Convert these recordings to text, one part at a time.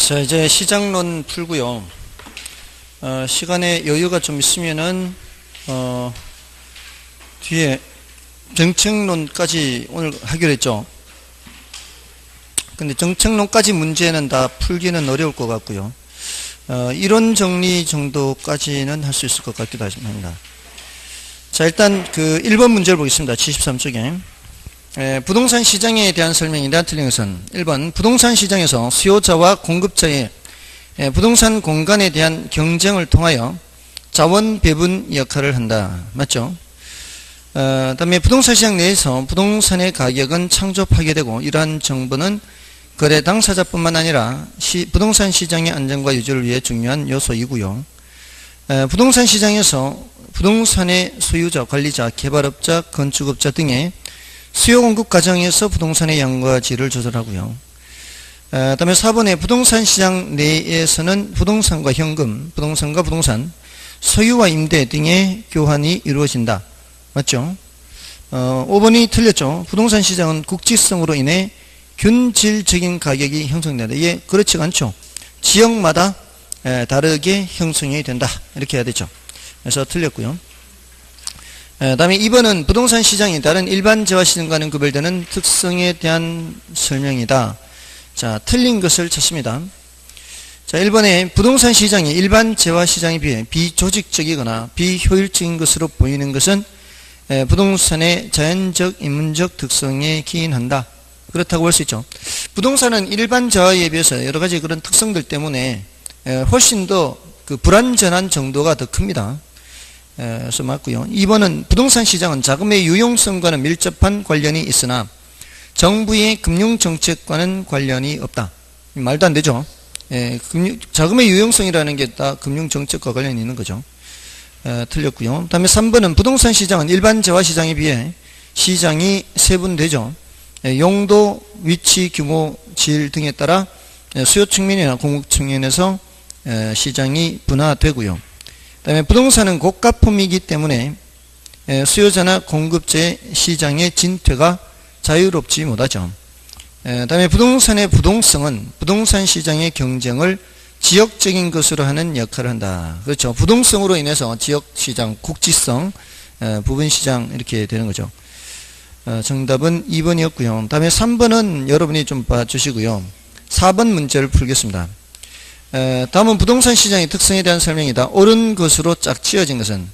자, 이제 시장론 풀고요. 시간에 여유가 좀 있으면은 뒤에 정책론까지 오늘 하기로 했죠. 근데 정책론까지 문제는 다 풀기는 어려울 것 같고요. 이론 정리 정도까지는 할 수 있을 것 같기도 합니다. 자, 일단 그 1번 문제를 보겠습니다. 73쪽에. 부동산 시장에 대한 설명이다. 틀린 것은 1번 부동산 시장에서 수요자와 공급자의 부동산 공간에 대한 경쟁을 통하여 자원 배분 역할을 한다. 맞죠? 다음에 부동산 시장 내에서 부동산의 가격은 창조하게 되고 이러한 정보는 거래 당사자뿐만 아니라 부동산 시장의 안정과 유지를 위해 중요한 요소이고요. 부동산 시장에서 부동산의 소유자, 관리자, 개발업자, 건축업자 등의 수요 공급 과정에서 부동산의 양과 질을 조절하고요. 다음에 4번에 부동산 시장 내에서는 부동산과 현금, 부동산과 부동산, 소유와 임대 등의 교환이 이루어진다. 맞죠? 5번이 틀렸죠. 부동산 시장은 국지성으로 인해 균질적인 가격이 형성된다. 이게 그렇지가 않죠. 지역마다 다르게 형성이 된다. 이렇게 해야 되죠. 그래서 틀렸고요. 다음에 2번은 부동산 시장이 다른 일반 재화시장과는 구별되는 특성에 대한 설명이다. 자, 틀린 것을 찾습니다. 자, 1번에 부동산 시장이 일반 재화시장에 비해 비조직적이거나 비효율적인 것으로 보이는 것은 부동산의 자연적, 인문적 특성에 기인한다. 그렇다고 볼 수 있죠. 부동산은 일반 재화에 비해서 여러 가지 그런 특성들 때문에 훨씬 더 그 불완전한 정도가 더 큽니다. 그래서 맞고요. 2번은 부동산 시장은 자금의 유용성과는 밀접한 관련이 있으나 정부의 금융정책과는 관련이 없다. 말도 안 되죠. 자금의 유용성이라는 게 다 금융정책과 관련이 있는 거죠. 틀렸고요. 다음에 3번은 부동산 시장은 일반 재화시장에 비해 시장이 세분되죠. 용도, 위치, 규모, 질 등에 따라 수요 측면이나 공급 측면에서 시장이 분화되고요. 그다음에 부동산은 고가품이기 때문에 수요자나 공급자의 시장의 진퇴가 자유롭지 못하죠. 그다음에 부동산의 부동성은 부동산 시장의 경쟁을 지역적인 것으로 하는 역할을 한다. 그렇죠. 부동성으로 인해서 지역시장, 국지성, 부분시장 이렇게 되는 거죠. 정답은 2번이었고요. 다음에 3번은 여러분이 좀 봐주시고요. 4번 문제를 풀겠습니다. 다음은 부동산 시장의 특성에 대한 설명이다. 옳은 것으로 짝지어진 것은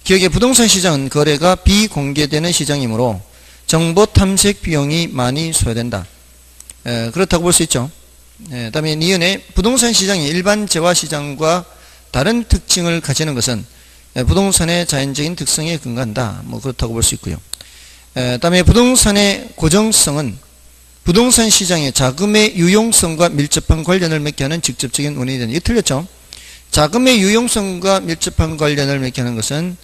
기억에 부동산 시장은 거래가 비공개되는 시장이므로 정보 탐색 비용이 많이 소요된다. 그렇다고 볼 수 있죠. 다음에 니은에 부동산 시장이 일반 재화시장과 다른 특징을 가지는 것은 부동산의 자연적인 특성에 근거한다. 뭐 그렇다고 볼 수 있고요. 다음에 부동산의 고정성은 부동산 시장의 자금의 유용성과 밀접한 관련을 맺게 하는 직접적인 원인이 된다. 이게 틀렸죠? 자금의 유용성과 밀접한 관련을 맺게 하는 것은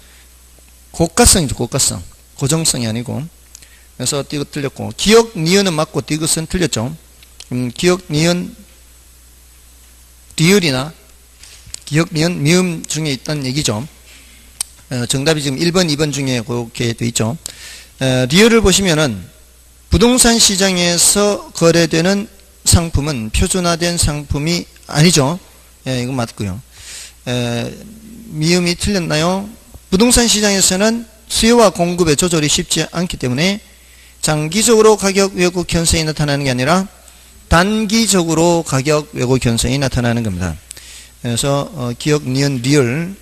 고가성이죠. 고가성. 고정성이 아니고. 그래서 이거 틀렸고. 기억, 니은은 맞고 이것은 틀렸죠. 기억, 니은, 리을이나 기억, 니은, 미음 중에 있다는 얘기죠. 정답이 지금 1번, 2번 중에 그렇게 되어 있죠. 리을을 보시면은 부동산 시장에서 거래되는 상품은 표준화된 상품이 아니죠. 이거 맞고요. 미음이 틀렸나요? 부동산 시장에서는 수요와 공급의 조절이 쉽지 않기 때문에 장기적으로 가격 왜곡 현상이 나타나는 게 아니라 단기적으로 가격 왜곡 현상이 나타나는 겁니다. 그래서 기억, 니은, 리을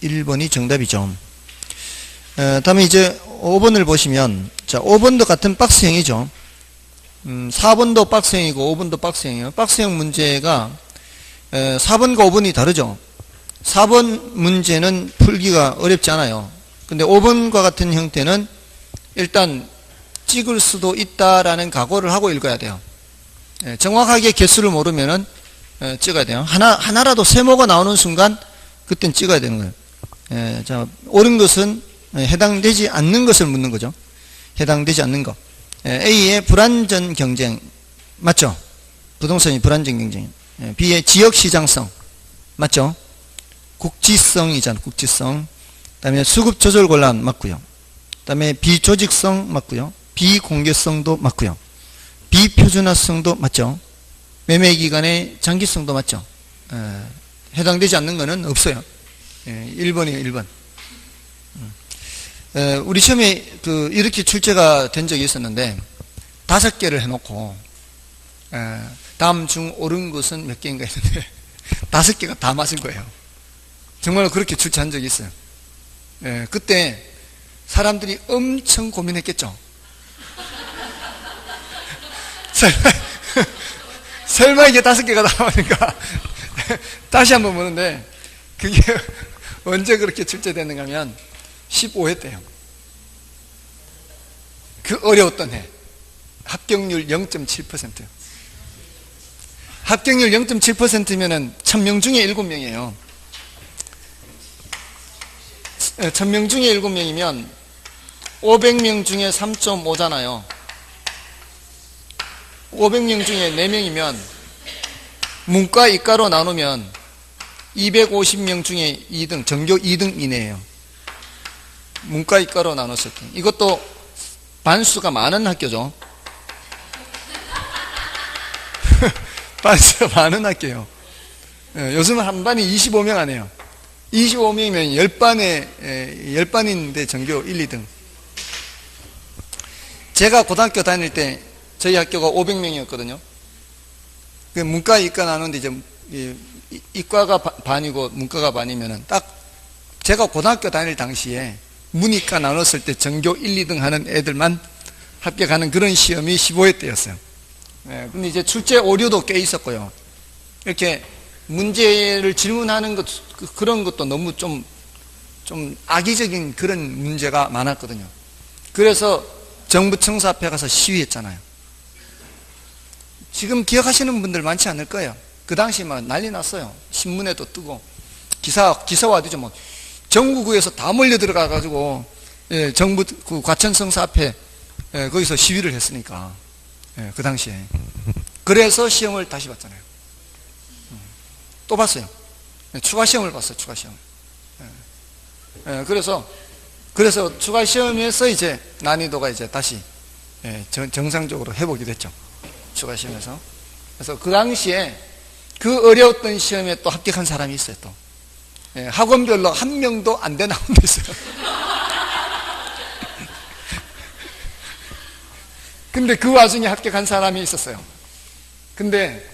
1번이 정답이죠. 다음에 이제 5번을 보시면 자 5번도 같은 박스형이죠. 4번도 박스형이고 5번도 박스형이에요. 박스형 문제가 4번과 5번이 다르죠. 4번 문제는 풀기가 어렵지 않아요. 근데 5번과 같은 형태는 일단 찍을 수도 있다라는 각오를 하고 읽어야 돼요. 정확하게 개수를 모르면은 찍어야 돼요. 하나라도 세모가 나오는 순간 그땐 찍어야 되는 거예요. 자, 옳은 것은 해당되지 않는 것을 묻는 거죠. 해당되지 않는 것. A의 불완전 경쟁 맞죠? 부동산이 불완전 경쟁. B의 지역시장성 맞죠? 국지성이잖아. 국지성. 그 다음에 수급 조절 곤란 맞고요. 그 다음에 비조직성 맞고요. 비공개성도 맞고요. 비표준화성도 맞죠? 매매 기간의 장기성도 맞죠. 해당되지 않는 것은 없어요. 1번이에요, 1번. 우리 시험에 이렇게 출제가 된 적이 있었는데 5개를 해놓고 다음 중 옳은 것은 몇 개인가 했는데 5개가 다 맞은 거예요. 정말로 그렇게 출제한 적이 있어요. 그때 사람들이 엄청 고민했겠죠. 설마 이게 5개가 나오니까 다시 한번 보는데 그게 언제 그렇게 출제되는가 하면 15회 때요. 그 어려웠던 해. 합격률 0.7%요. 합격률 0.7%면은 1000명 중에 7명이에요. 1000명 중에 7명이면 500명 중에 3.5잖아요. 500명 중에 4명이면 문과, 이과로 나누면 250명 중에 2등, 전교 2등 이내예요. 문과, 이과로 나눴을 때. 이것도 반수가 많은 학교죠. 반수가 많은 학교예요. 요즘은 한 반이 25명 안 해요. 25명이면 10반인데 전교 1, 2등. 제가 고등학교 다닐 때 저희 학교가 500명이었거든요. 문과, 이과 나누는데 이제 이과가 반이고 문과가 반이면은 딱 제가 고등학교 다닐 당시에 문이과 나눴을 때 전교 1, 2등 하는 애들만 합격하는 그런 시험이 15회 때였어요. 근데 이제 출제 오류도 꽤 있었고요. 이렇게 문제를 질문하는 것, 그런 것도 너무 좀 악의적인 그런 문제가 많았거든요. 그래서 정부 청사 앞에 가서 시위했잖아요. 지금 기억하시는 분들 많지 않을 거예요. 그 당시 막 난리 났어요. 신문에도 뜨고 기사화 되죠. 뭐 전국구에서 다 몰려 들어가 가지고 정부 그 과천청사 앞에 거기서 시위를 했으니까 그 당시에. 그래서 시험을 다시 봤잖아요. 또 봤어요. 추가 시험을 봤어요. 추가 시험. 그래서 추가 시험에서 이제 난이도가 이제 다시 정상적으로 회복이 됐죠. 추가 시험에서. 그래서 그 당시에 그 어려웠던 시험에 또 합격한 사람이 있어요. 또 학원별로 한 명도 안 된 학원도 있어요. 근데 그 와중에 합격한 사람이 있었어요. 근데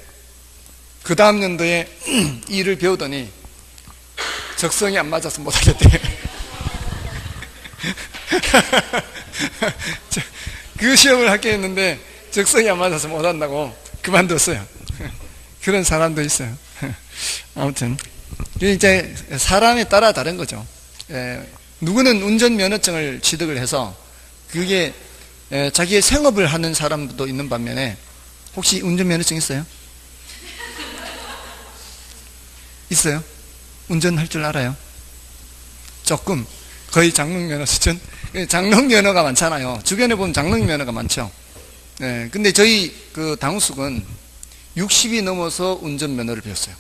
그 다음 연도에 일을 배우더니 적성이 안 맞아서 못하겠대. 그 시험을 합격했는데 적성이 안 맞아서 못한다고 그만뒀어요. 그런 사람도 있어요. 아무튼 이제 사람에 따라 다른 거죠. 누구는 운전면허증을 취득을 해서 그게 자기의 생업을 하는 사람도 있는 반면에, 혹시 운전면허증 있어요? 있어요? 운전할 줄 알아요? 조금, 거의 장롱면허 수준? 장롱면허가 많잖아요. 주변에 보면 장롱면허가 많죠. 근데 저희 그 당숙은 60이 넘어서 운전면허를 배웠어요.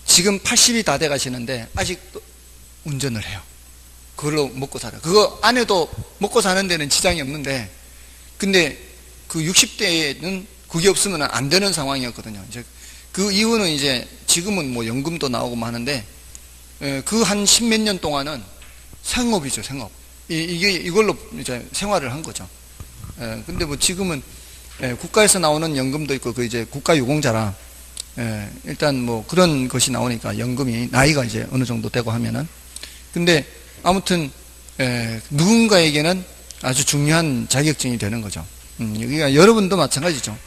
지금 80이 다 돼 가시는데 아직도 운전을 해요. 그걸로 먹고 살아요. 그거 안 해도 먹고 사는 데는 지장이 없는데, 근데 그 60대에는 그게 없으면 안 되는 상황이었거든요. 이제 그 이유는 이제 지금은 뭐 연금도 나오고 하는데, 그 한 10몇 년 동안은 생업이죠, 생업. 이걸로 이제 생활을 한 거죠. 근데 뭐 지금은 국가에서 나오는 연금도 있고, 그 이제 국가유공자라, 일단 뭐 그런 것이 나오니까 연금이 나이가 이제 어느 정도 되고 하면은. 근데 아무튼 누군가에게는 아주 중요한 자격증이 되는 거죠. 여기가 여러분도 마찬가지죠.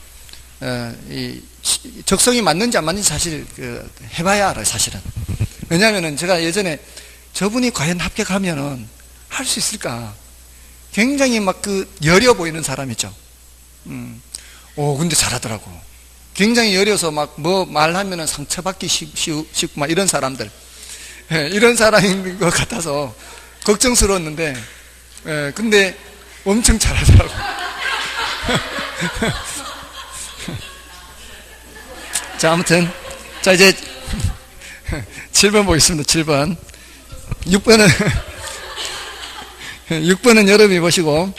이 적성이 맞는지 안 맞는지 사실 해봐야 알아요, 사실은. 왜냐하면은 제가 예전에 저분이 과연 합격하면은 할 수 있을까? 굉장히 막 여려 보이는 사람이죠. 근데 잘하더라고. 굉장히 여려서 막 뭐 말하면은 상처받기 쉽고 막 이런 사람들. 이런 사람인 것 같아서 걱정스러웠는데, 근데 엄청 잘하더라고. 자, 아무튼, 자, 이제 7번 보겠습니다. 7번. 6번은 여러분이 보시고,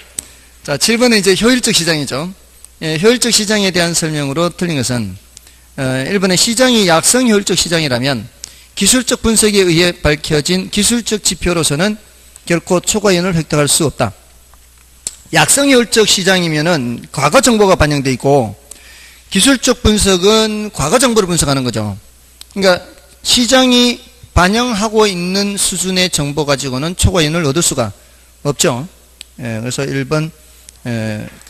자, 7번은 이제 효율적 시장이죠. 효율적 시장에 대한 설명으로 틀린 것은 1번에 시장이 약성 효율적 시장이라면 기술적 분석에 의해 밝혀진 기술적 지표로서는 결코 초과이익을 획득할 수 없다. 약성 효율적 시장이면은 과거 정보가 반영되어 있고 기술적 분석은 과거 정보를 분석하는 거죠. 그러니까 시장이 반영하고 있는 수준의 정보 가지고는 초과이익을 얻을 수가 없죠. 그래서 1번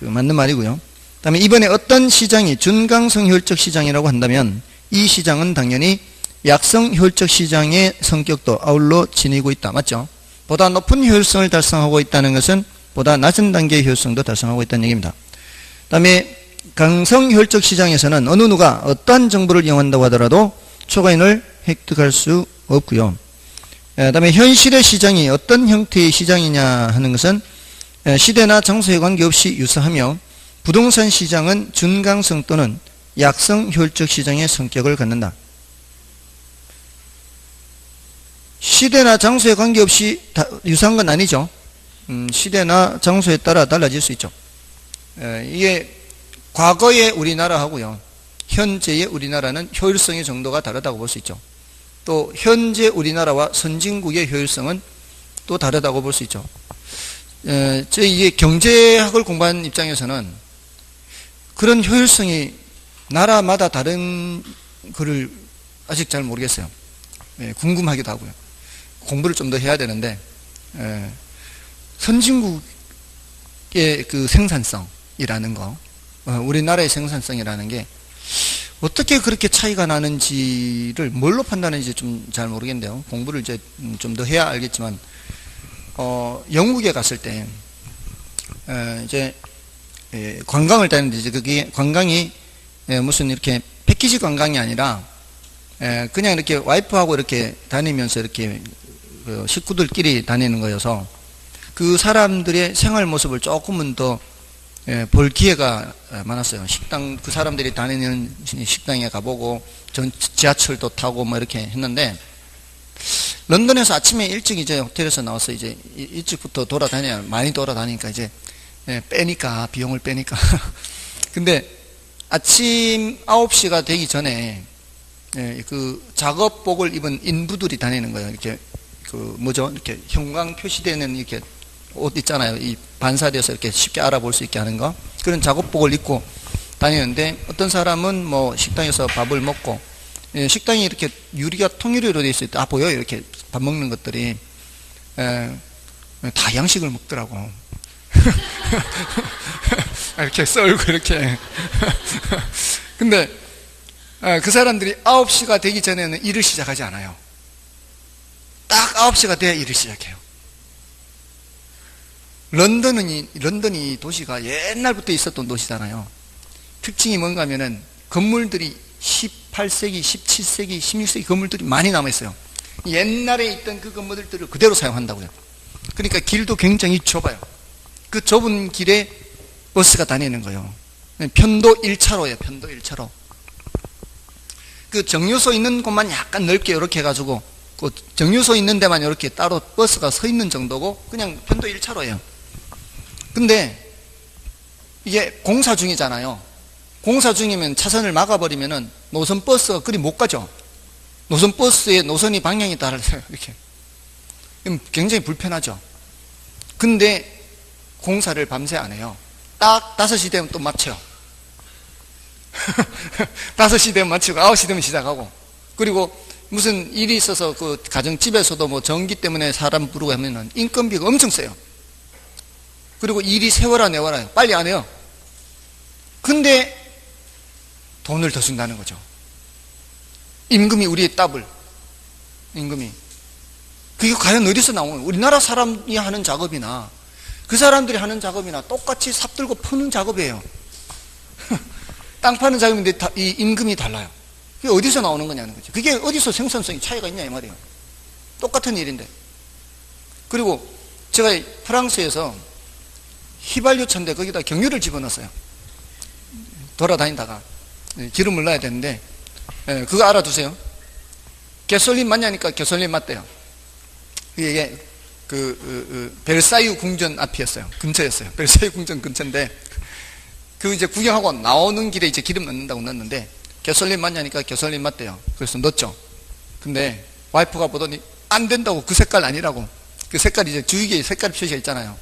맞는 말이고요. 그 다음에 이번에 어떤 시장이 준강성 효율적 시장이라고 한다면 이 시장은 당연히 약성 효율적 시장의 성격도 아울러 지니고 있다. 맞죠? 보다 높은 효율성을 달성하고 있다는 것은 보다 낮은 단계의 효율성도 달성하고 있다는 얘기입니다. 그 다음에 강성 효율적 시장에서는 어느 누가 어떠한 정보를 이용한다고 하더라도 초과이익을 획득할 수 없고요. 그 다음에 현실의 시장이 어떤 형태의 시장이냐 하는 것은 시대나 장소에 관계없이 유사하며 부동산 시장은 준강성 또는 약성 효율적 시장의 성격을 갖는다. 시대나 장소에 관계없이 유사한 건 아니죠. 시대나 장소에 따라 달라질 수 있죠. 이게 과거의 우리나라하고요, 현재의 우리나라는 효율성의 정도가 다르다고 볼 수 있죠. 또 현재 우리나라와 선진국의 효율성은 또 다르다고 볼 수 있죠. 이게 경제학을 공부한 입장에서는 그런 효율성이 나라마다 다른 거를 아직 잘 모르겠어요. 궁금하기도 하고요. 공부를 좀 더 해야 되는데, 선진국의 그 생산성이라는 거, 우리나라의 생산성이라는 게 어떻게 그렇게 차이가 나는지를 뭘로 판단하는지 좀 잘 모르겠는데요. 공부를 이제 좀 더 해야 알겠지만, 영국에 갔을 때, 이제, 관광을 다니는데, 이제 그게 관광이 무슨 이렇게 패키지 관광이 아니라, 그냥 이렇게 와이프하고 이렇게 다니면서 이렇게 식구들끼리 다니는 거여서 그 사람들의 생활 모습을 조금은 더 볼 기회가 많았어요. 식당, 그 사람들이 다니는 식당에 가보고 지하철도 타고 뭐 이렇게 했는데, 런던에서 아침에 일찍 이제 호텔에서 나와서 이제 일찍부터 돌아다녀야, 많이 돌아다니니까 이제 빼니까, 비용을 빼니까. 근데 아침 9시가 되기 전에 그 작업복을 입은 인부들이 다니는 거예요. 이렇게 그 뭐죠? 이렇게 형광 표시되는 이렇게 옷 있잖아요. 이 반사돼서 이렇게 쉽게 알아볼 수 있게 하는 거. 그런 작업복을 입고 다니는데, 어떤 사람은 뭐 식당에서 밥을 먹고, 식당이 이렇게 유리가 통유리로 되어 있을 때, 보여요. 이렇게 밥 먹는 것들이. 다 양식을 먹더라고. 이렇게 썰고 이렇게. 근데 그 사람들이 9시가 되기 전에는 일을 시작하지 않아요. 딱 9시가 돼야 일을 시작해요. 런던이 도시가 옛날부터 있었던 도시잖아요. 특징이 뭔가 하면은 건물들이 18세기, 17세기, 16세기 건물들이 많이 남아있어요. 옛날에 있던 그 건물들을 그대로 사용한다고요. 그러니까 길도 굉장히 좁아요. 그 좁은 길에 버스가 다니는 거예요. 편도 1차로예요. 편도 1차로. 그 정류소 있는 곳만 약간 넓게 이렇게 해가지고, 그 정류소 있는 데만 이렇게 따로 버스가 서 있는 정도고, 그냥 편도 1차로예요. 근데 이게 공사 중이잖아요. 공사 중이면 차선을 막아버리면은 노선 버스가 그리 못 가죠. 노선 버스의 노선이 방향이 달라요. 이렇게. 굉장히 불편하죠. 근데 공사를 밤새 안 해요. 딱 5시 되면 또 마쳐요. 5시 되면 마치고 9시 되면 시작하고, 그리고 무슨 일이 있어서 그 가정집에서도 뭐 전기 때문에 사람 부르고 하면은 인건비가 엄청 세요. 그리고 일이 세워라 내워라 빨리 안 해요. 근데 돈을 더 준다는 거죠. 임금이 우리의 더블. 임금이. 그게 과연 어디서 나오는 거예요? 우리나라 사람이 하는 작업이나 그 사람들이 하는 작업이나 똑같이 삽 들고 푸는 작업이에요. 땅 파는 작업인데 이 임금이 달라요. 그게 어디서 나오는 거냐는 거죠. 그게 어디서 생산성이 차이가 있냐 이 말이에요. 똑같은 일인데. 그리고 제가 프랑스에서 휘발유 차인데 거기다 경유를 집어넣었어요. 돌아다니다가 기름을 넣어야 되는데, 그거 알아두세요. 가솔린 맞냐니까 가솔린 맞대요. 이게 벨사유 궁전 앞이었어요. 근처였어요. 벨사유 궁전 근처인데, 그 이제 구경하고 나오는 길에 이제 기름 넣는다고 넣었는데, 개솔린 맞냐니까 개솔린 맞대요. 그래서 넣었죠. 근데 와이프가 보더니 안 된다고, 그 색깔 아니라고. 그 색깔이 이제 주위에 색깔 표시가 있잖아요.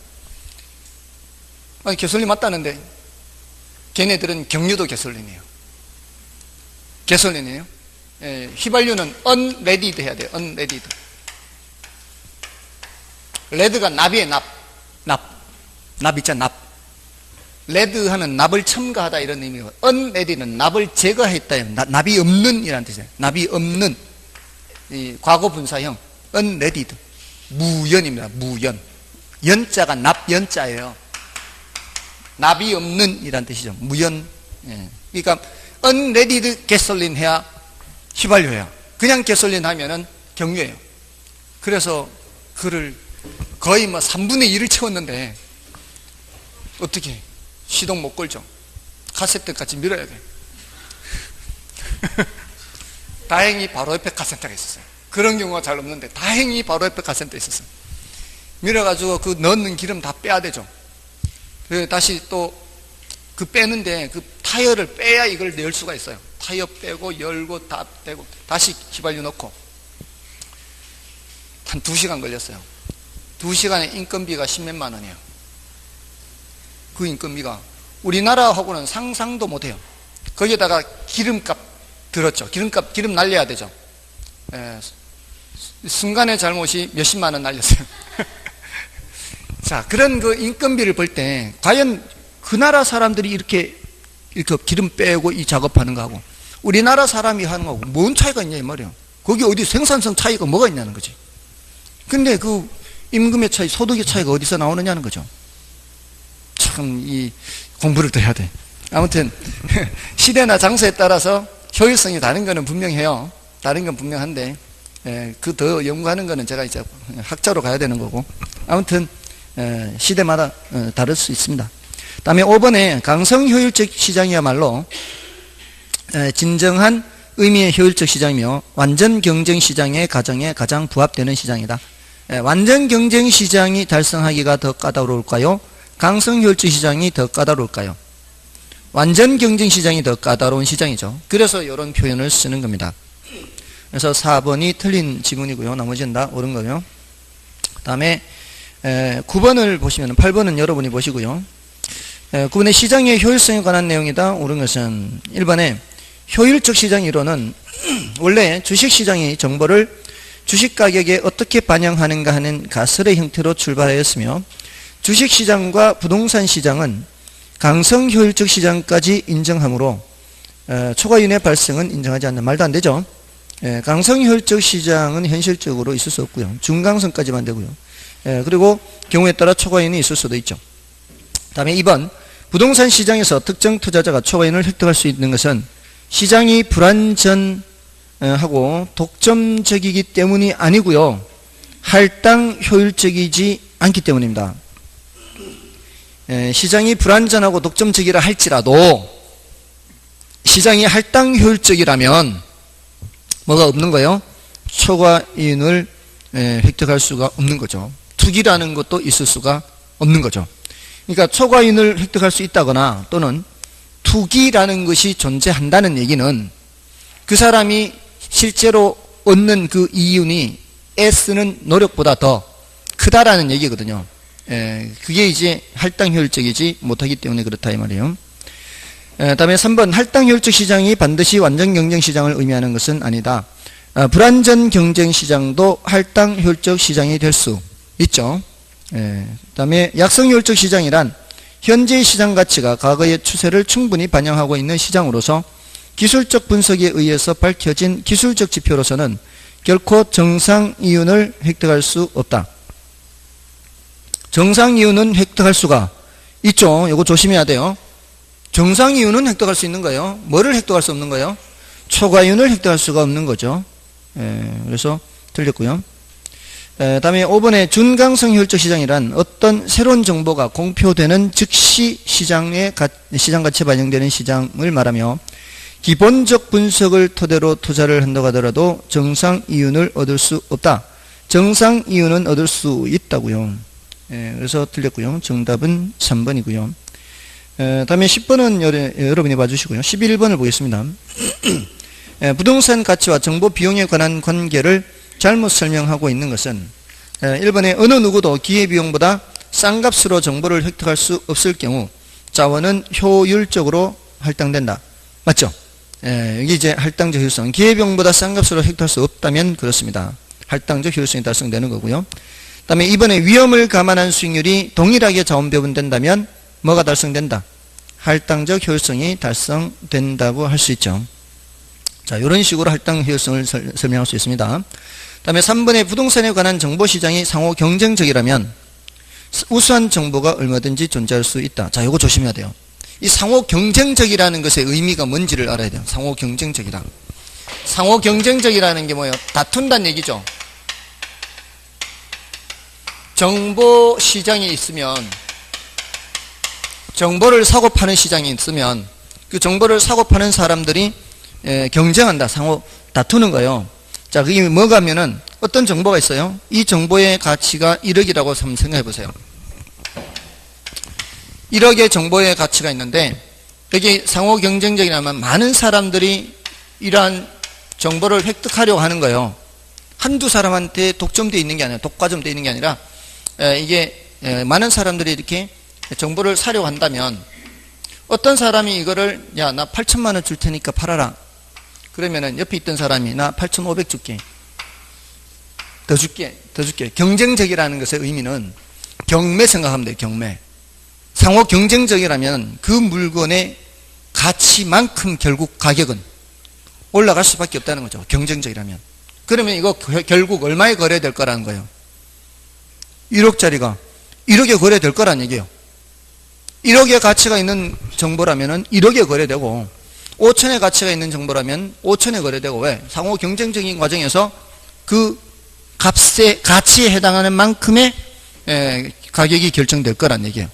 아니, 개솔린 맞다는데, 걔네들은 경유도 개솔린이에요. 개솔린이에요. 예, 휘발유는 unleaded 해야 돼요. unleaded. 레드가 납이에요. 납 있잖아. 납. 레드 하면 납을 첨가하다 이런 의미고, unleaded는 납을 제거했다. 납이 없는 이라는 뜻이에요. 납이 없는, 이 과거 분사형 unleaded. 무연입니다. 무연. 연자가 납연자예요. 납이 없는 이란 뜻이죠. 무연. 예. 그러니까 unleaded gasoline 해야 휘발유예요. 그냥 gasoline 하면은 경유예요. 그래서 그를 거의 뭐 3분의 1을 채웠는데 어떻게 시동 못 걸죠. 카세트 같이 밀어야 돼. 다행히 바로 옆에 카센터가 있었어요. 그런 경우가 잘 없는데 다행히 바로 옆에 카센터 있었어요. 밀어가지고 그 넣는 기름 다 빼야 되죠. 그래서 다시 또 그 빼는데 그 타이어를 빼야 이걸 낼 수가 있어요. 타이어 빼고 열고 다 빼고 다시 휘발유 넣고 한 2시간 걸렸어요. 2시간에 인건비가 10몇만 원이에요. 그 인건비가 우리나라하고는 상상도 못해요. 거기에다가 기름값 들었죠. 기름 날려야 되죠. 예, 순간의 잘못이 몇십만 원 날렸어요. 자, 그런 그 인건비를 볼 때 과연 그 나라 사람들이 이렇게 기름 빼고 이 작업하는 거하고 우리나라 사람이 하는 거하고 뭔 차이가 있냐 이 말이에요. 거기 어디 생산성 차이가 뭐가 있냐는 거지. 근데 그 임금의 차이, 소득의 차이가 어디서 나오느냐는 거죠. 참 이 공부를 더 해야 돼. 아무튼 시대나 장소에 따라서 효율성이 다른 거는 분명해요. 다른 건 분명한데 그 더 연구하는 거는 제가 이제 학자로 가야 되는 거고, 아무튼 시대마다 다를 수 있습니다. 다음에 5번에 강성 효율적 시장이야말로 진정한 의미의 효율적 시장이며 완전 경쟁 시장의 가정에 가장 부합되는 시장이다. 완전 경쟁 시장이 달성하기가 더 까다로울까요? 강성 효율적 시장이 더 까다로울까요? 완전 경쟁 시장이 더 까다로운 시장이죠. 그래서 이런 표현을 쓰는 겁니다. 그래서 4번이 틀린 지문이고요. 나머지는 다 옳은 거요. 그 다음에 9번을 보시면 8번은 여러분이 보시고요. 9번의 시장의 효율성에 관한 내용이다. 옳은 것은 1번에 효율적 시장 이론은 원래 주식시장이 정보를 주식가격에 어떻게 반영하는가 하는 가설의 형태로 출발하였으며, 주식시장과 부동산시장은 강성효율적 시장까지 인정하므로 초과이윤의 발생은 인정하지 않는, 말도 안 되죠. 강성효율적 시장은 현실적으로 있을 수 없고요. 중강성까지만 되고요. 그리고 경우에 따라 초과이윤이 있을 수도 있죠. 다음에 2번, 부동산 시장에서 특정 투자자가 초과이윤을 획득할 수 있는 것은 시장이 불완전하고 독점적이기 때문이 아니고요. 할당 효율적이지 않기 때문입니다. 시장이 불완전하고 독점적이라 할지라도 시장이 할당 효율적이라면 뭐가 없는 거예요? 초과이윤을 획득할 수가 없는 거죠. 투기라는 것도 있을 수가 없는 거죠. 그러니까 초과이윤을 획득할 수 있다거나 또는 투기라는 것이 존재한다는 얘기는 그 사람이 실제로 얻는 그 이윤이 애쓰는 노력보다 더 크다라는 얘기거든요. 그게 이제 할당 효율적이지 못하기 때문에 그렇다 이 말이에요. 다음에 3번, 할당 효율적 시장이 반드시 완전 경쟁 시장을 의미하는 것은 아니다. 불완전 경쟁 시장도 할당 효율적 시장이 될 수 있죠. 다음에 약성 효율적 시장이란 현재의 시장 가치가 과거의 추세를 충분히 반영하고 있는 시장으로서 기술적 분석에 의해서 밝혀진 기술적 지표로서는 결코 정상 이윤을 획득할 수 없다. 정상 이윤은 획득할 수가 있죠. 이거 조심해야 돼요. 정상 이윤은 획득할 수 있는 거예요. 뭐를 획득할 수 없는 거예요? 초과 이윤을 획득할 수가 없는 거죠. 그래서 틀렸고요. 다음에 5번에 준강성 효율적 시장이란 어떤 새로운 정보가 공표되는 즉시 시장 가치에 반영되는 시장을 말하며 기본적 분석을 토대로 투자를 한다고 하더라도 정상 이윤을 얻을 수 없다. 정상 이윤은 얻을 수 있다고요. 그래서 틀렸고요. 정답은 3번이고요. 다음에 10번은 여러분이 봐주시고요. 11번을 보겠습니다. 부동산 가치와 정보 비용에 관한 관계를 잘못 설명하고 있는 것은 1번에 어느 누구도 기회비용보다 싼 값으로 정보를 획득할 수 없을 경우 자원은 효율적으로 할당된다. 맞죠? 여기 이제 할당적 효율성. 기회비용보다 싼 값으로 획득할 수 없다면 그렇습니다. 할당적 효율성이 달성되는 거고요. 그 다음에 이번에 위험을 감안한 수익률이 동일하게 자원 배분된다면 뭐가 달성된다? 할당적 효율성이 달성된다고 할 수 있죠. 자, 이런 식으로 할당 효율성을 설명할 수 있습니다. 그 다음에 3번에 부동산에 관한 정보시장이 상호 경쟁적이라면 우수한 정보가 얼마든지 존재할 수 있다. 자, 이거 조심해야 돼요. 이 상호 경쟁적이라는 것의 의미가 뭔지를 알아야 돼요. 상호 경쟁적이다. 상호 경쟁적이라는 게 뭐예요? 다툰다는 얘기죠. 정보 시장이 있으면, 정보를 사고 파는 시장이 있으면 그 정보를 사고 파는 사람들이 경쟁한다. 상호 다투는 거예요. 자, 그게 뭐가 하면은 어떤 정보가 있어요? 이 정보의 가치가 1억이라고 한번 생각해 보세요. 1억의 정보의 가치가 있는데 여기 상호 경쟁적이라면 많은 사람들이 이러한 정보를 획득하려고 하는 거예요. 한두 사람한테 독점되어 있는 게 아니라, 독과점되어 있는 게 아니라 이게 많은 사람들이 이렇게 정보를 사려고 한다면 어떤 사람이 이거를 야, 나 8천만 원 줄 테니까 팔아라. 그러면은 옆에 있던 사람이 나 8,500 줄게. 더 줄게. 경쟁적이라는 것의 의미는 경매 생각하면 돼요. 경매. 상호 경쟁적이라면 그 물건의 가치만큼 결국 가격은 올라갈 수밖에 없다는 거죠. 경쟁적이라면. 그러면 이거 결국 얼마에 거래될 거라는 거예요. 1억짜리가 1억에 거래될 거란 얘기예요. 1억의 가치가 있는 정보라면 1억에 거래되고 5천의 가치가 있는 정보라면 5천에 거래되고, 왜? 상호 경쟁적인 과정에서 그 값의 가치에 해당하는 만큼의 가격이 결정될 거란 얘기예요.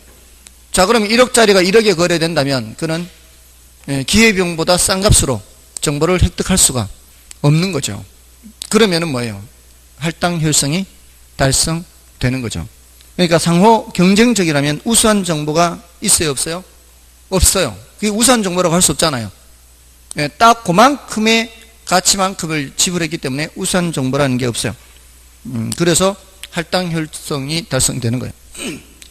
자, 그러면 1억짜리가 1억에 거래된다면 그는 기회비용보다 싼 값으로 정보를 획득할 수가 없는 거죠. 그러면은 뭐예요? 할당 효율성이 달성되는 거죠. 그러니까 상호 경쟁적이라면 우수한 정보가 있어요, 없어요? 없어요. 그게 우수한 정보라고 할 수 없잖아요. 딱 그만큼의 가치만큼을 지불했기 때문에 우수한 정보라는 게 없어요. 그래서 할당 효율성이 달성되는 거예요.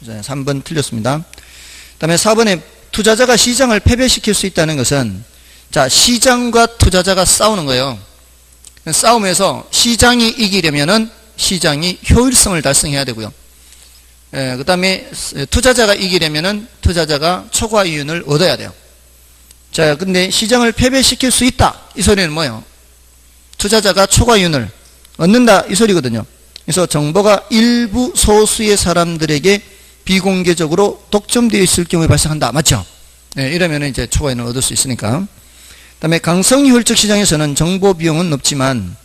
3번 틀렸습니다. 그 다음에 4번에 투자자가 시장을 패배시킬 수 있다는 것은, 자, 시장과 투자자가 싸우는 거예요. 싸움에서 시장이 이기려면은 시장이 효율성을 달성해야 되고요. 그 다음에 투자자가 이기려면은 투자자가 초과 이윤을 얻어야 돼요. 자, 근데 시장을 패배시킬 수 있다. 이 소리는 뭐예요? 투자자가 초과 이윤을 얻는다. 이 소리거든요. 그래서 정보가 일부 소수의 사람들에게 비공개적으로 독점되어 있을 경우에 발생한다. 맞죠? 네, 이러면 이제 초과 이윤을 얻을 수 있으니까. 그 다음에 강성 효율적 시장에서는 정보 비용은 높지만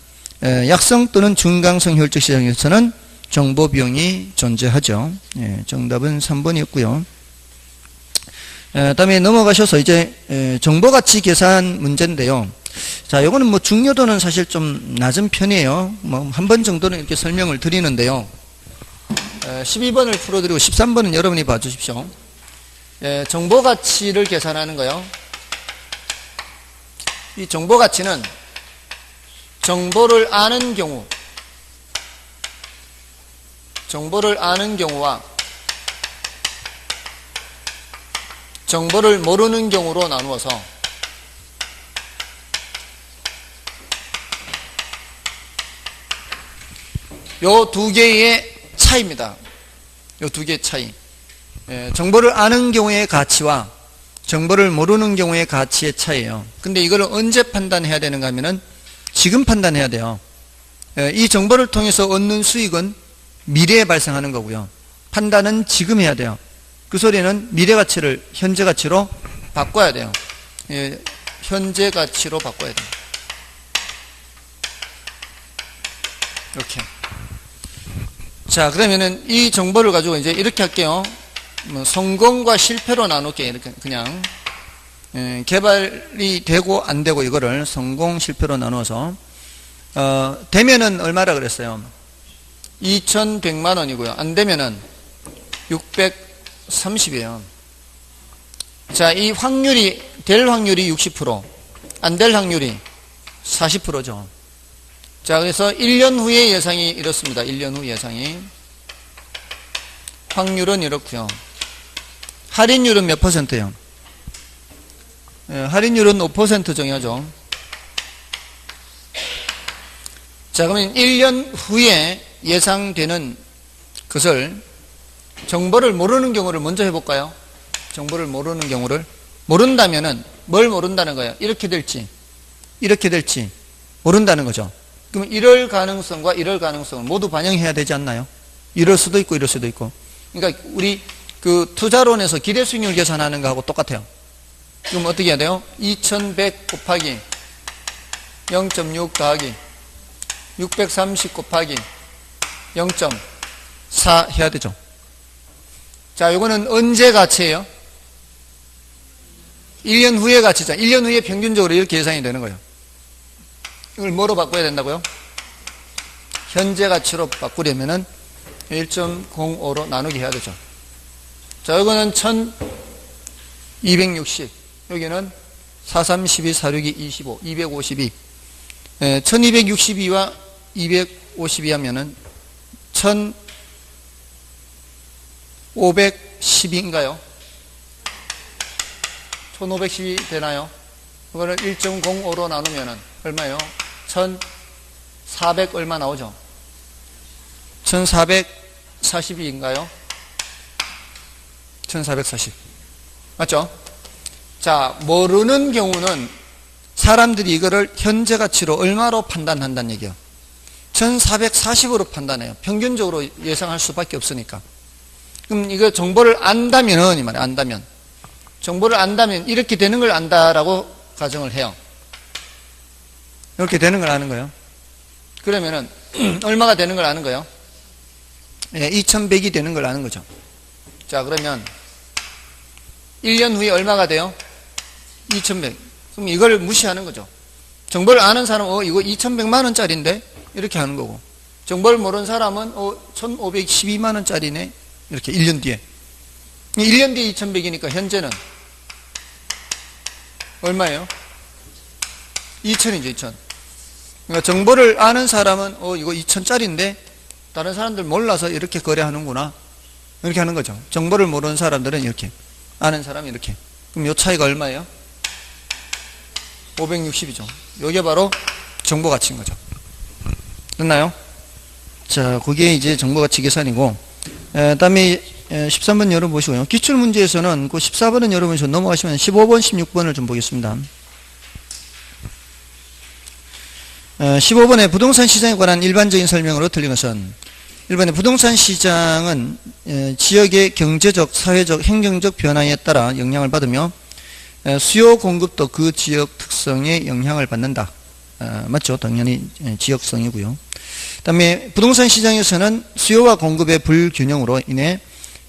약성 또는 중강성 효율적 시장에서는 정보 비용이 존재하죠. 정답은 3번이었고요. 다음에 넘어가셔서 이제 정보가치 계산 문제인데요. 자, 요거는 뭐 중요도는 사실 좀 낮은 편이에요. 뭐 한 번 정도는 이렇게 설명을 드리는데요. 12번을 풀어드리고 13번은 여러분이 봐주십시오. 정보가치를 계산하는 거요. 이 정보가치는 정보를 아는 경우와 정보를 모르는 경우로 나누어서 요 두 개의 차이입니다. 요 두 개의 차이. 정보를 아는 경우의 가치와 정보를 모르는 경우의 가치의 차이예요. 근데 이거를 언제 판단해야 되는가 하면은 지금 판단해야 돼요. 이 정보를 통해서 얻는 수익은 미래에 발생하는 거고요. 판단은 지금 해야 돼요. 그 소리는 미래 가치를 현재 가치로 바꿔야 돼요. 현재 가치로 바꿔야 돼요. 이렇게. 자, 그러면은 이 정보를 가지고 이제 이렇게 할게요. 성공과 실패로 나눌게요. 이렇게 그냥. 개발이 되고 안 되고 이거를 성공, 실패로 나눠서 되면은 얼마라 그랬어요? 2,100만 원이고요. 안 되면은 630이에요. 자, 이 확률이, 될 확률이 60%, 안 될 확률이 40%죠. 자, 그래서 1년 후의 예상이 이렇습니다. 1년 후 예상이. 확률은 이렇고요. 할인율은 몇 %예요? 할인율은 5% 정해야죠. 자, 그러면 1년 후에 예상되는 것을 정보를 모르는 경우를 먼저 해볼까요? 정보를 모르는 경우를. 모른다면은 뭘 모른다는 거예요? 이렇게 될지 모른다는 거죠. 그럼 이럴 가능성과 이럴 가능성을 모두 반영해야 되지 않나요? 이럴 수도 있고 이럴 수도 있고. 그러니까 우리 그 투자론에서 기대 수익률 계산하는 거하고 똑같아요. 그럼 어떻게 해야 돼요? 2100 곱하기 0.6 더하기 630 곱하기 0.4 해야 되죠. 자, 요거는 언제 가치예요? 1년 후의 가치죠. 1년 후에 평균적으로 이렇게 예상이 되는 거예요. 이걸 뭐로 바꿔야 된다고요? 현재 가치로 바꾸려면은 1.05로 나누기 해야 되죠. 자, 이거는 1260, 여기는 43, 12, 46이 25, 252. 1262와 252 하면은 1512인가요? 1510이 되나요? 그거를 1.05로 나누면은 얼마예요? 1400 얼마 나오죠? 1440인가요? 1440. 맞죠? 자, 모르는 경우는 사람들이 이거를 현재 가치로 얼마로 판단한다는 얘기예요. 1440으로 판단해요. 평균적으로 예상할 수밖에 없으니까. 그럼 이거 정보를 안다면은, 이 말이에요. 안다면. 정보를 안다면 이렇게 되는 걸 안다라고 가정을 해요. 이렇게 되는 걸 아는 거예요. 그러면은 얼마가 되는 걸 아는 거예요? 2100이 되는 걸 아는 거죠. 자, 그러면 1년 후에 얼마가 돼요? 2100. 그럼 이걸 무시하는 거죠. 정보를 아는 사람은 이거 2100만 원짜리인데 이렇게 하는 거고, 정보를 모르는 사람은 1512만 원짜리네 이렇게 1년 뒤에. 1년 뒤에 2100이니까 현재는 얼마예요? 2000이죠. 2000. 그러니까 정보를 아는 사람은 이거 2000짜리인데 다른 사람들 몰라서 이렇게 거래하는구나 이렇게 하는 거죠. 정보를 모르는 사람들은 이렇게, 아는 사람이 이렇게. 그럼 이 차이가 얼마예요? 560이죠. 이게 바로 정보 가치인 거죠. 됐나요? 자, 그게 이제 정보 가치 계산이고, 다음에 13번 열어보시고요. 기출문제에서는 그 14번은 열어보시고 넘어가시면 15번, 16번을 좀 보겠습니다. 15번에 부동산 시장에 관한 일반적인 설명으로 틀린 것은, 1번에 부동산 시장은 지역의 경제적, 사회적, 행정적 변화에 따라 영향을 받으며 수요 공급도 그 지역 특성에 영향을 받는다. 맞죠? 당연히 지역성이고요. 그 다음에 부동산 시장에서는 수요와 공급의 불균형으로 인해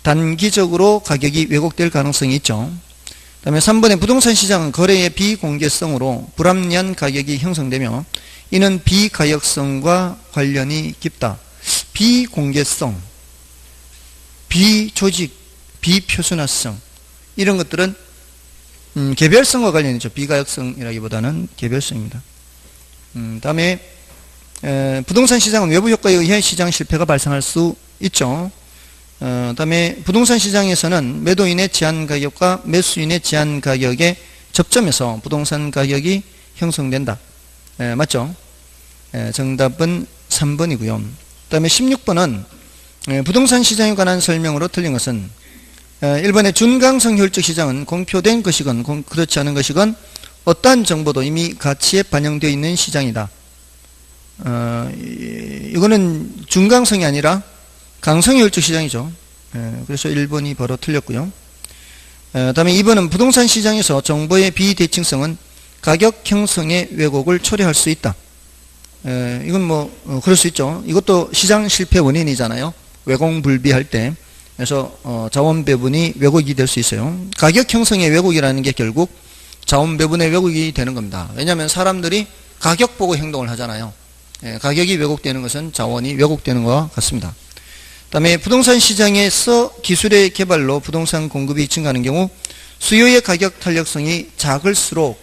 단기적으로 가격이 왜곡될 가능성이 있죠. 그 다음에 3번에 부동산 시장은 거래의 비공개성으로 불합리한 가격이 형성되며 이는 비가역성과 관련이 깊다. 비공개성, 비조직, 비표준화성, 이런 것들은 개별성과 관련이 있죠. 비가역성이라기보다는 개별성입니다. 다음에 부동산 시장은 외부 효과에 의해 시장 실패가 발생할 수 있죠. 다음에 부동산 시장에서는 매도인의 제한 가격과 매수인의 제한 가격의 접점에서 부동산 가격이 형성된다. 맞죠? 정답은 3번이고요. 그 다음에 16번은 부동산 시장에 관한 설명으로 틀린 것은, 1번의 준강성 효율적 시장은 공표된 것이건 그렇지 않은 것이건 어떠한 정보도 이미 가치에 반영되어 있는 시장이다. 이거는 준강성이 아니라 강성 효율적 시장이죠. 그래서 1번이 바로 틀렸고요. 다음에 2번은 부동산 시장에서 정보의 비대칭성은 가격 형성의 왜곡을 초래할 수 있다. 이건 그럴 수 있죠. 이것도 시장 실패 원인이잖아요. 왜곡불비할 때. 그래서 자원 배분이 왜곡이 될 수 있어요. 가격 형성의 왜곡이라는 게 결국 자원 배분의 왜곡이 되는 겁니다. 왜냐하면 사람들이 가격 보고 행동을 하잖아요. 가격이 왜곡되는 것은 자원이 왜곡되는 것과 같습니다. 그 다음에 부동산 시장에서 기술의 개발로 부동산 공급이 증가하는 경우 수요의 가격 탄력성이 작을수록,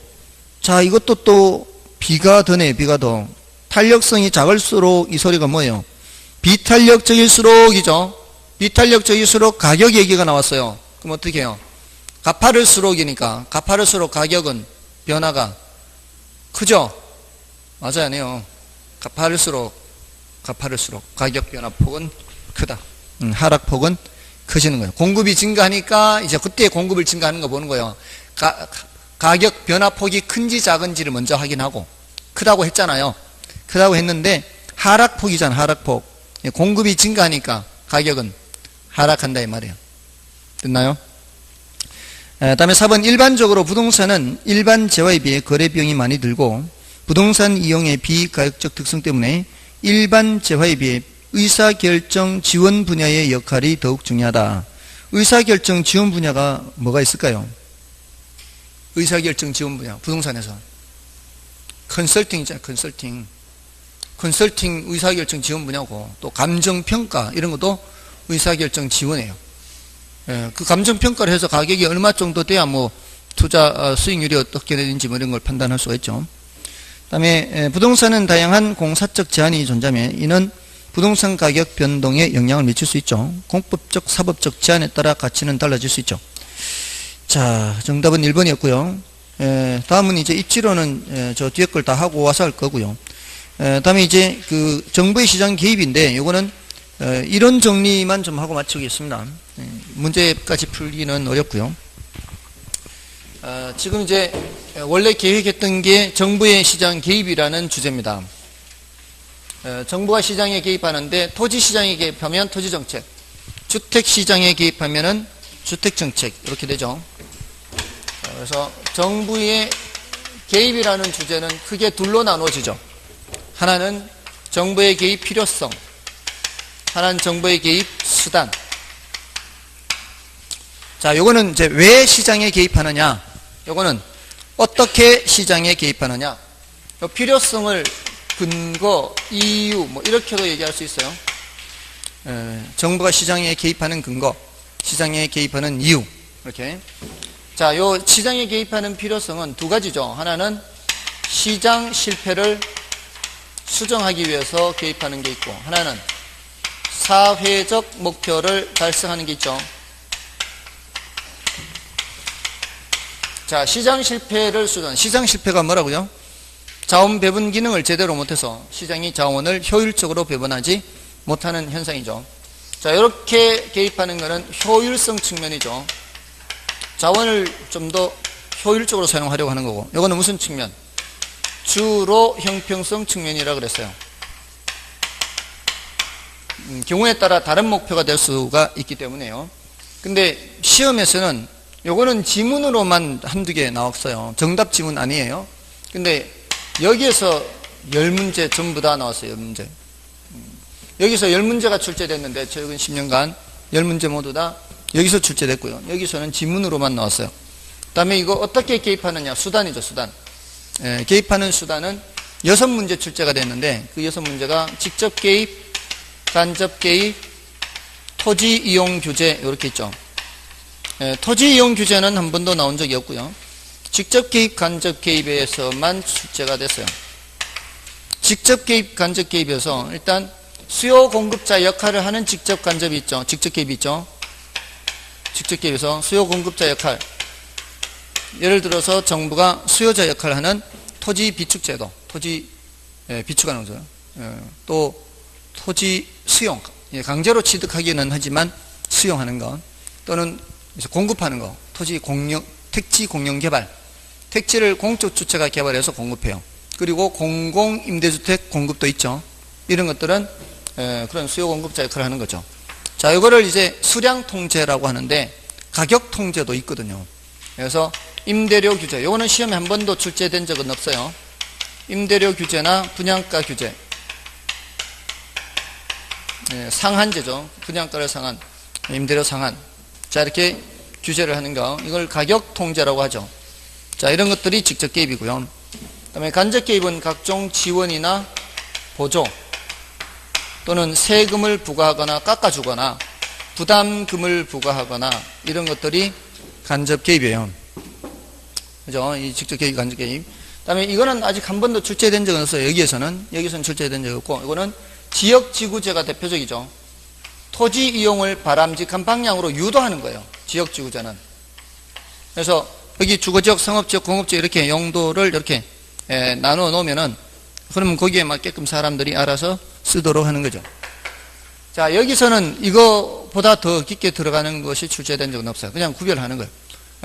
자, 이것도 또 비가 더네, 비가 더. 탄력성이 작을수록 이 소리가 뭐예요? 비탄력적일수록이죠. 비탄력적일수록 가격 얘기가 나왔어요. 그럼 어떻게 해요? 가파를수록이니까 가파를수록 가격은 변화가 크죠? 맞아요, 아니에요? 가파를수록 가격 변화폭은 크다. 하락폭은 커지는 거예요. 공급이 증가하니까 이제 그때 공급을 증가하는 거 보는 거예요. 가격 변화폭이 큰지 작은지를 먼저 확인하고, 크다고 했잖아요. 크다고 했는데 하락폭이잖아, 하락폭. 공급이 증가하니까 가격은 하락한다 이 말이에요. 됐나요? 다음에 4번, 일반적으로 부동산은 일반 재화에 비해 거래 비용이 많이 들고 부동산 이용의 비가격적 특성 때문에 일반 재화에 비해 의사결정 지원 분야의 역할이 더욱 중요하다. 의사결정 지원 분야가 뭐가 있을까요? 의사결정 지원 분야, 부동산에서 컨설팅 있잖아요. 컨설팅 의사결정 지원 분야고, 또 감정평가 이런 것도 의사결정 지원이에요. 그 감정평가를 해서 가격이 얼마 정도 돼야 뭐 투자 수익률이 어떻게 되는지 뭐 이런 걸 판단할 수가 있죠. 그 다음에 부동산은 다양한 공사적 제한이 존재하며 이는 부동산 가격 변동에 영향을 미칠 수 있죠. 공법적, 사법적 제한에 따라 가치는 달라질 수 있죠. 자, 정답은 1번이었고요. 다음은 이제 입지로는 저 뒤에 걸 다 하고 와서 할 거고요. 다음에 이제 그 정부의 시장 개입인데 요거는 이론 정리만 좀 하고 마치겠습니다. 문제까지 풀기는 어렵고요. 지금 이제 원래 계획했던 게 정부의 시장 개입이라는 주제입니다. 정부가 시장에 개입하는데 토지시장에 개입하면 토지정책, 주택시장에 개입하면은 주택정책 이렇게 되죠. 그래서 정부의 개입이라는 주제는 크게 둘로 나누어지죠. 하나는 정부의 개입 필요성, 하나는 정부의 개입 수단. 자, 요거는 이제 왜 시장에 개입하느냐, 요거는 어떻게 시장에 개입하느냐, 요 필요성을 근거, 이유 뭐 이렇게도 얘기할 수 있어요. 정부가 시장에 개입하는 근거, 시장에 개입하는 이유 이렇게. 자, 요 시장에 개입하는 필요성은 두 가지죠. 하나는 시장 실패를 수정하기 위해서 개입하는 게 있고, 하나는 사회적 목표를 달성하는 게 있죠. 자, 시장 실패를 수정. 시장 실패가 뭐라고요? 자원 배분 기능을 제대로 못해서 시장이 자원을 효율적으로 배분하지 못하는 현상이죠. 자, 이렇게 개입하는 것은 효율성 측면이죠. 자원을 좀 더 효율적으로 사용하려고 하는 거고, 이거는 무슨 측면? 주로 형평성 측면이라 그랬어요. 경우에 따라 다른 목표가 될 수가 있기 때문에요. 근데 시험에서는 요거는 지문으로만 한두 개 나왔어요. 정답 지문 아니에요. 근데 여기에서 10문제 전부 다 나왔어요. 10문제. 여기서 10문제가 출제됐는데 최근 10년간 10문제 모두 다 여기서 출제됐고요. 여기서는 지문으로만 나왔어요. 그 다음에 이거 어떻게 개입하느냐, 수단이죠. 수단. 개입하는 수단은 6문제 출제가 됐는데 그 6문제가 직접 개입, 간접 개입, 토지 이용 규제 이렇게 있죠. 토지 이용 규제는 한 번도 나온 적이 없고요. 직접 개입, 간접 개입에서만 출제가 됐어요. 직접 개입, 간접 개입에서 일단 수요 공급자 역할을 하는 직접 간접이 있죠. 직접 개입이 있죠. 직접 개입에서 수요 공급자 역할. 예를 들어서 정부가 수요자 역할을 하는 토지 비축 제도, 토지 비축하는 거죠. 또 토지 수용, 강제로 취득하기는 하지만 수용하는 것, 또는 공급하는 거, 토지 공영, 택지 공영 개발, 택지를 공적 주체가 개발해서 공급해요. 그리고 공공 임대주택 공급도 있죠. 이런 것들은 그런 수요 공급자 역할을 하는 거죠. 자, 이거를 이제 수량 통제라고 하는데 가격 통제도 있거든요. 그래서 임대료 규제, 이거는 시험에 한 번도 출제된 적은 없어요. 임대료 규제나 분양가 규제, 상한제죠. 분양가를 상한, 임대료 상한. 자, 이렇게 규제를 하는 거, 이걸 가격 통제라고 하죠. 자, 이런 것들이 직접 개입이고요. 그 다음에 간접 개입은 각종 지원이나 보조 또는 세금을 부과하거나 깎아주거나 부담금을 부과하거나 이런 것들이 간접 개입이에요. 그죠? 이 직접 개입, 간접 개입. 그다음에 이거는 아직 한 번도 출제된 적은 없어요. 여기서는 출제된 적이 없고, 이거는 지역지구제가 대표적이죠. 토지 이용을 바람직한 방향으로 유도하는 거예요. 지역지구제는. 그래서 여기 주거지역, 상업지역, 공업지역 이렇게 용도를 이렇게 나누어 놓으면은, 그러면 거기에 맞게끔 사람들이 알아서 쓰도록 하는 거죠. 자, 여기서는 이거보다 더 깊게 들어가는 것이 출제된 적은 없어요. 그냥 구별하는 거예요.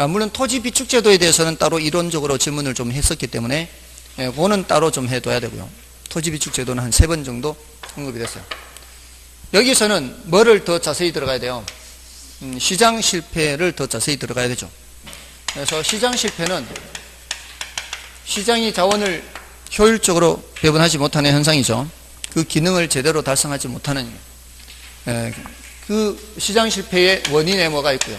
물론 토지 비축 제도에 대해서는 따로 이론적으로 질문을 좀 했었기 때문에 그거는 따로 좀 해둬야 되고요. 토지 비축 제도는 한 3번 정도 언급이 됐어요. 여기서는 뭐를 더 자세히 들어가야 돼요? 시장 실패를 더 자세히 들어가야 되죠. 그래서 시장 실패는 시장이 자원을 효율적으로 배분하지 못하는 현상이죠. 그 기능을 제대로 달성하지 못하는, 그 시장 실패의 원인에 뭐가 있고요.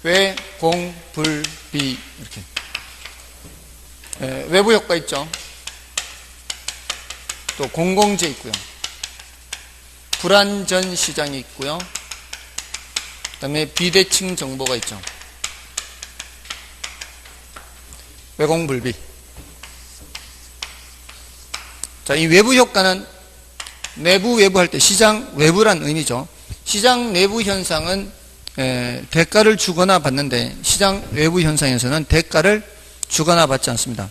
외, 공, 불, 비 이렇게 외부 효과 있죠. 또 공공재 있고요. 불안전 시장이 있고요. 그 다음에 비대칭 정보가 있죠. 외공불비. 자, 이 외부 효과는 내부 외부 할 때 시장 외부란 의미죠. 시장 내부 현상은 대가를 주거나 받는데, 시장 외부 현상에서는 대가를 주거나 받지 않습니다.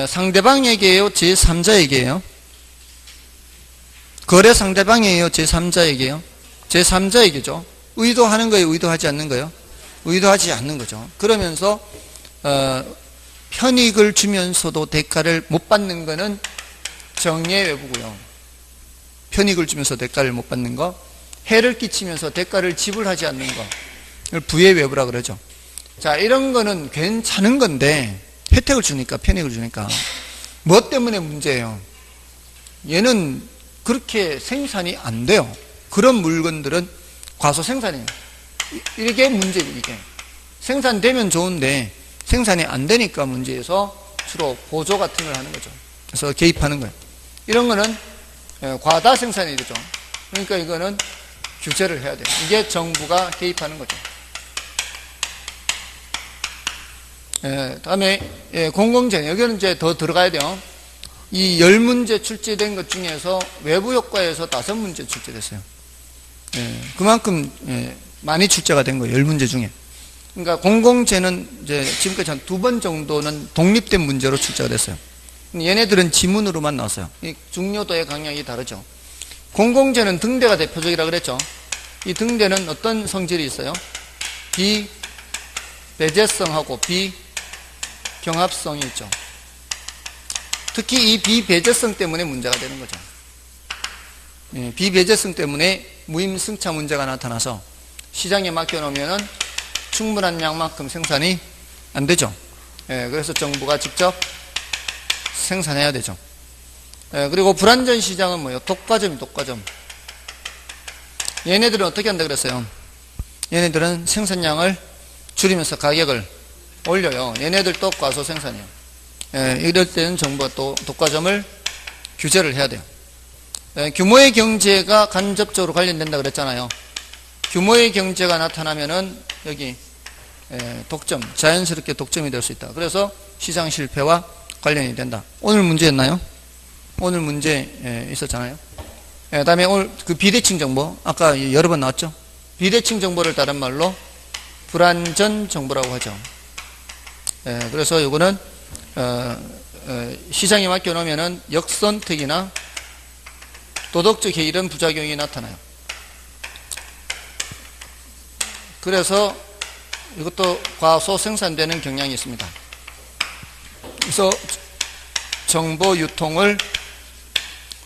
상대방에게요, 제3자에게요? 거래 상대방이에요, 제3자에게요? 제3자에게죠. 의도하는 거예요, 의도하지 않는 거예요? 의도하지 않는 거죠. 그러면서 편익을 주면서도 대가를 못 받는 거는 정예 외부고요. 편익을 주면서 대가를 못 받는 거, 해를 끼치면서 대가를 지불하지 않는 거, 부의 외부라 그러죠. 자, 이런 거는 괜찮은 건데, 혜택을 주니까, 편익을 주니까 뭐 때문에 문제예요? 얘는 그렇게 생산이 안 돼요. 그런 물건들은 과소 생산이에요. 이게 문제예요. 이게 생산되면 좋은데 생산이 안 되니까 문제여서 주로 보조 같은 걸 하는 거죠. 그래서 개입하는 거예요. 이런 거는 과다 생산이 되죠. 그러니까 이거는 규제를 해야 돼요. 이게 정부가 개입하는 거죠. 다음에 공공재, 여기는 이제 더 들어가야 돼요. 이 10문제 출제된 것 중에서 외부 효과에서 5문제 출제됐어요. 그만큼 많이 출제가 된 거예요. 10문제 중에. 그러니까 공공재는 이제 지금까지 한 2번 정도는 독립된 문제로 출제가 됐어요. 얘네들은 지문으로만 나왔어요. 이 중요도의 강약이 다르죠. 공공재는 등대가 대표적이라 그랬죠. 이 등대는 어떤 성질이 있어요? 비배제성하고 비경합성이 있죠. 특히 이 비배제성 때문에 문제가 되는 거죠. 비배제성 때문에 무임승차 문제가 나타나서 시장에 맡겨놓으면 충분한 양만큼 생산이 안 되죠. 그래서 정부가 직접 생산해야 되죠. 그리고 불안전 시장은 뭐예요? 독과점이 독과점. 얘네들은 어떻게 한다 그랬어요? 얘네들은 생산량을 줄이면서 가격을 올려요. 얘네들도 과소 생산이에요. 이럴 때는 정부가 또 독과점을 규제를 해야 돼요. 규모의 경제가 간접적으로 관련된다 그랬잖아요. 규모의 경제가 나타나면은 여기 독점, 자연스럽게 독점이 될 수 있다. 그래서 시장 실패와 관련이 된다. 오늘 문제였나요? 오늘 문제 있었잖아요. 다음에 오늘 그 비대칭 정보, 아까 여러 번 나왔죠. 비대칭 정보를 다른 말로 불안전 정보라고 하죠. 그래서 이거는 시장에 맡겨놓으면은 역선택이나 도덕적 이런 부작용이 나타나요. 그래서 이것도 과소 생산되는 경향이 있습니다. 그래서 정보 유통을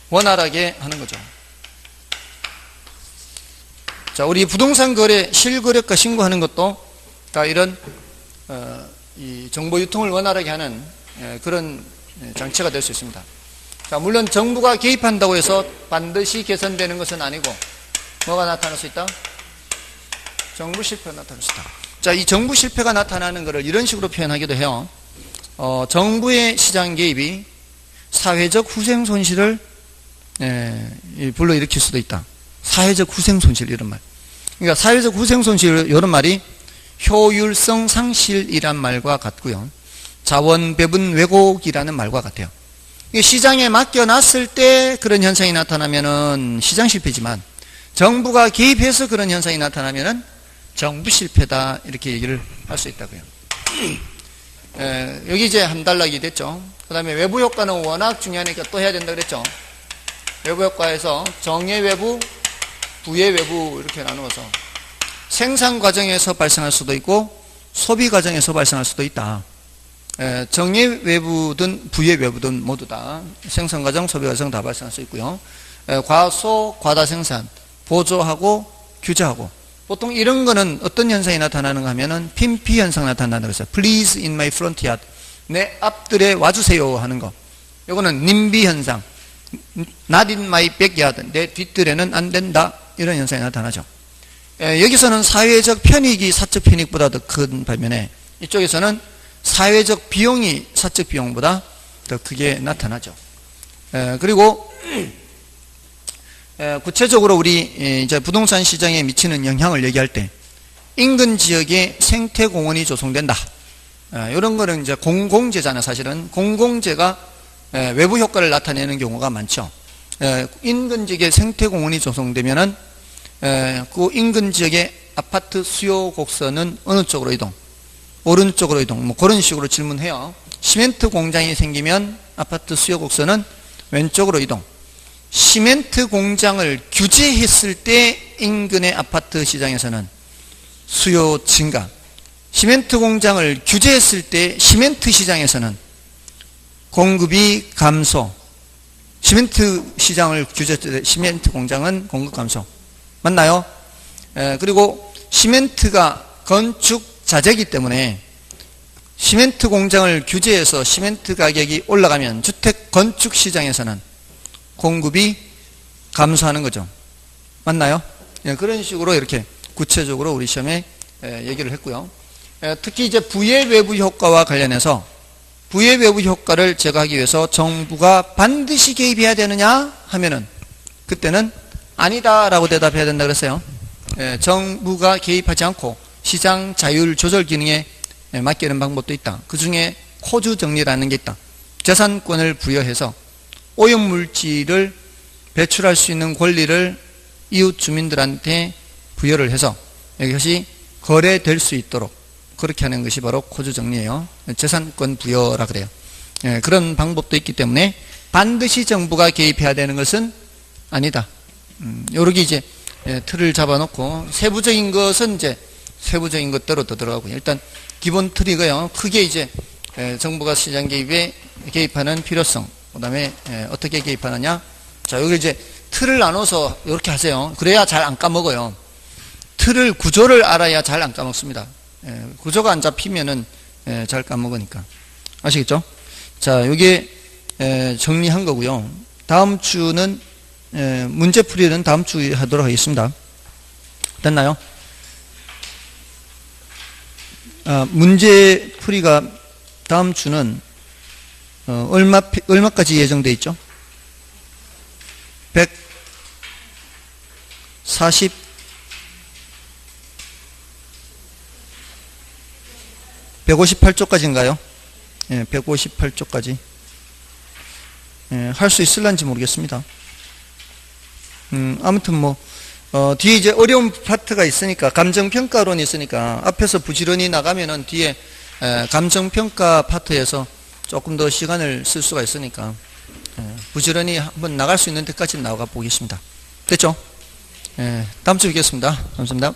원활하게 하는 거죠. 자, 우리 부동산 거래 실거래가 신고하는 것도 다 이런 이 정보 유통을 원활하게 하는 그런 장치가 될 수 있습니다. 자, 물론 정부가 개입한다고 해서 반드시 개선되는 것은 아니고 뭐가 나타날 수 있다? 정부 실패가 나타날 수 있다. 자, 이 정부 실패가 나타나는 것을 이런 식으로 표현하기도 해요. 정부의 시장 개입이 사회적 후생 손실을 불러일으킬 수도 있다. 사회적 후생 손실 이런 말. 그러니까 사회적 후생 손실 이런 말이 효율성 상실이란 말과 같고요. 자원 배분 왜곡이라는 말과 같아요. 시장에 맡겨놨을 때 그런 현상이 나타나면은 시장 실패지만 정부가 개입해서 그런 현상이 나타나면은 정부 실패다 이렇게 얘기를 할 수 있다고요. 여기 이제 한 단락이 됐죠. 그 다음에 외부 효과는 워낙 중요하니까 또 해야 된다 그랬죠. 외부 효과에서 정예 외부, 부예 외부 이렇게 나누어서 생산 과정에서 발생할 수도 있고 소비 과정에서 발생할 수도 있다. 정예 외부든 부예 외부든 모두 다 생산 과정, 소비 과정 다 발생할 수 있고요. 과소, 과다 생산, 보조하고 규제하고 보통 이런 거는 어떤 현상이 나타나는가 하면은 핀피 현상 나타난다고 했어요. Please in my front yard. 내 앞들에 와주세요 하는 거. 요거는 님비 현상. Not in my backyard. 내 뒷뜰에는 안 된다. 이런 현상이 나타나죠. 여기서는 사회적 편익이 사적 편익보다 더 큰 반면에 이쪽에서는 사회적 비용이 사적 비용보다 더 크게 나타나죠. 그리고 구체적으로 우리 이제 부동산 시장에 미치는 영향을 얘기할 때 인근 지역에 생태공원이 조성된다. 이런 거는 이제 공공재잖아요. 사실은 공공재가 외부 효과를 나타내는 경우가 많죠. 인근 지역에 생태공원이 조성되면은 그 인근 지역의 아파트 수요 곡선은 어느 쪽으로 이동? 오른쪽으로 이동. 뭐 그런 식으로 질문해요. 시멘트 공장이 생기면 아파트 수요 곡선은 왼쪽으로 이동. 시멘트 공장을 규제했을 때 인근의 아파트 시장에서는 수요 증가. 시멘트 공장을 규제했을 때 시멘트 시장에서는 공급이 감소. 시멘트 시장을 규제했을 때 시멘트 공장은 공급 감소. 맞나요? 그리고 시멘트가 건축 자재이기 때문에 시멘트 공장을 규제해서 시멘트 가격이 올라가면 주택 건축 시장에서는 공급이 감소하는 거죠. 맞나요? 그런 식으로 이렇게 구체적으로 우리 시험에 얘기를 했고요. 특히 이제 부의 외부 효과와 관련해서 부의 외부 효과를 제거하기 위해서 정부가 반드시 개입해야 되느냐 하면은 그때는 아니다라고 대답해야 된다 그랬어요. 정부가 개입하지 않고 시장 자율 조절 기능에 맡기는 방법도 있다. 그 중에 호주 정리라는 게 있다. 재산권을 부여해서 오염물질을 배출할 수 있는 권리를 이웃 주민들한테 부여를 해서 이것이 거래될 수 있도록 그렇게 하는 것이 바로 호주 정리예요. 재산권 부여라 그래요. 그런 방법도 있기 때문에 반드시 정부가 개입해야 되는 것은 아니다. 요렇게 이제 틀을 잡아놓고 세부적인 것은 이제 세부적인 것대로 더 들어가고요. 일단 기본 틀이고요. 크게 이제 정부가 시장 개입에 개입하는 필요성, 그 다음에 어떻게 개입하느냐. 자, 여기 이제 틀을 나눠서 이렇게 하세요. 그래야 잘 안 까먹어요. 틀을 구조를 알아야 잘 안 까먹습니다. 구조가 안 잡히면은 잘 까먹으니까. 아시겠죠? 자, 여기에 정리한 거고요. 다음 주는 문제풀이는 다음 주에 하도록 하겠습니다. 됐나요? 문제풀이가 다음 주는 얼마까지 예정되어 있죠? 158쪽까지인가요? 158쪽까지. 할 수 있을런지 모르겠습니다. 아무튼 뭐, 뒤에 이제 어려운 파트가 있으니까, 감정평가론이 있으니까, 앞에서 부지런히 나가면은 뒤에 감정평가 파트에서 조금 더 시간을 쓸 수가 있으니까, 부지런히 한번 나갈 수 있는 데까지 나가 보겠습니다. 됐죠? 다음 주에 뵙겠습니다. 감사합니다.